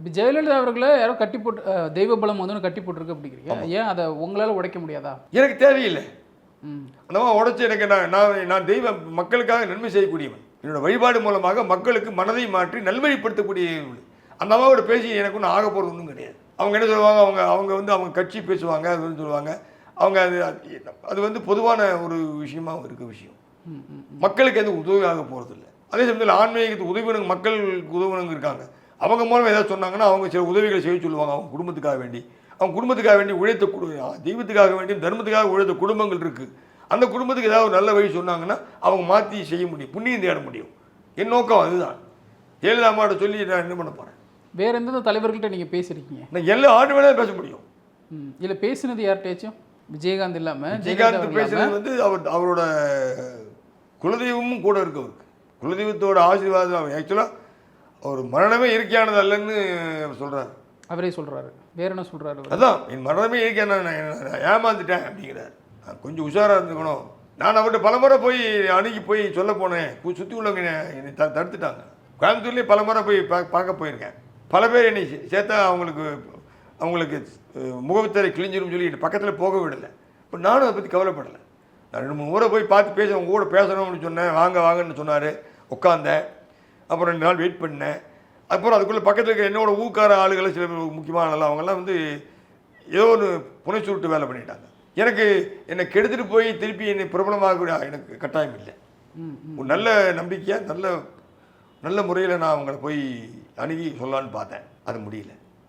இப்போ ஜெயலலிதா அவர்களை யாரோ கட்டி போட்டு தெய்வ பலம் வந்து கட்டி போட்டிருக்கு அப்படிங்கிறீங்க. ஏன் அதை உங்களால் உடைக்க முடியாதா? எனக்கு தேவையில்லை. அந்த மாதிரி உடைச்சி எனக்கு நான் தெய்வ மக்களுக்காக நன்மை செய்யக்கூடியவன். என்னோட வழிபாடு மூலமாக மக்களுக்கு மனதை மாற்றி நல்வழிப்படுத்தக்கூடிய அந்த அம்மாவோட பேசி எனக்கு ஒன்றும் ஆக போகிறது ஒன்றும் கிடையாது. அவங்க என்ன சொல்லுவாங்க, அவங்க வந்து அவங்க கட்சி பேசுவாங்க, அது வந்து சொல்லுவாங்க. அவங்க அது வந்து பொதுவான ஒரு விஷயமா இருக்க விஷயம். மக்களுக்கு எதுவும் உதவியாக போகிறது இல்லை. அதே சமயத்தில் ஆன்மீகத்துக்கு உதவினங்க, மக்களுக்கு உதவினங்க இருக்காங்க. அவங்க மூலம் ஏதாவது சொன்னாங்கன்னா அவங்க சில உதவிகளை செய்ய சொல்லுவாங்க. அவங்க குடும்பத்துக்காக வேண்டி, அவங்க குடும்பத்துக்காக வேண்டி உழைத்த தெய்வத்துக்காக வேண்டியும் தர்மத்துக்காக உழைத்த குடும்பங்கள் இருக்குது. அந்த குடும்பத்துக்கு ஏதாவது ஒரு நல்ல வழி சொன்னாங்கன்னா அவங்க மாற்றி செய்ய முடியும், புண்ணியம் தேட முடியும். என் நோக்கம் அதுதான். ஜெயலலிதா அம்மாட்ட சொல்லி நான் என்ன பண்ண போகிறேன்? வேற எந்தெந்த தலைவர்கள்ட்ட நீங்கள் பேசியிருக்கீங்க? நான் எல்லா ஆண்டு வேணாலும் பேச முடியும். இல்லை பேசினது யார்கிட்டயாச்சும்? விஜயகாந்த் இல்லாமல் விஜயகாந்த் பேசுறது வந்து அவரோட குலதெய்வமும் கூட இருக்கு. அவருக்கு குலதெய்வத்தோட ஆசீர்வாதம். ஆக்சுவலாக அவர் மரணமே இயற்கையானது அல்லன்னு சொல்கிறார். அவரே சொல்கிறாரு. வேற என்ன சொல்கிறாரு? அதான் என் மரணமே இயற்கையான, நான் ஏமாந்துட்டேன் அப்படிங்கிறார். நான் கொஞ்சம் உஷாராக இருந்துக்கணும். நான் அவர்கிட்ட பலமுறை போய் அணுகி போய் சொல்ல போனேன். சுற்றி உள்ளவங்க என்னை தடுத்துட்டாங்க. கோயம்புத்தூர்லேயே பலமுறை போய் பார்க்க போயிருக்கேன். பல பேர் என்னை சேர்த்தா அவங்களுக்கு முகத்திரை கிழிஞ்சிரும் சொல்லி பக்கத்தில் போக விடலை. இப்போ நானும் அதை பற்றி கவலைப்படலை. நான் 2-3 முறை போய் பார்த்து பேச உங்க கூட பேசணும்னு சொன்னேன். வாங்கன்னு சொன்னார். உட்காந்தேன். அப்புறம் 2 நாள் வெயிட் பண்ணேன். அப்புறம் அதுக்குள்ளே பக்கத்தில் இருக்கிற என்னோட ஊக்கார ஆளுகளை சில முக்கியமான அவங்கெல்லாம் வந்து ஏதோ ஒரு புனை சுருட்டு வேலை பண்ணிட்டாங்க. என்னை கெடுத்துட்டு போய் திருப்பி என்னை பிரபலமாகக்கூடிய எனக்கு கட்டாயம் இல்லை. ஒரு நல்ல நம்பிக்கையாக நல்ல முறையில் நான் அவங்கள போய் அணுகி சொல்லலான்னு பார்த்தேன். அது முடியல.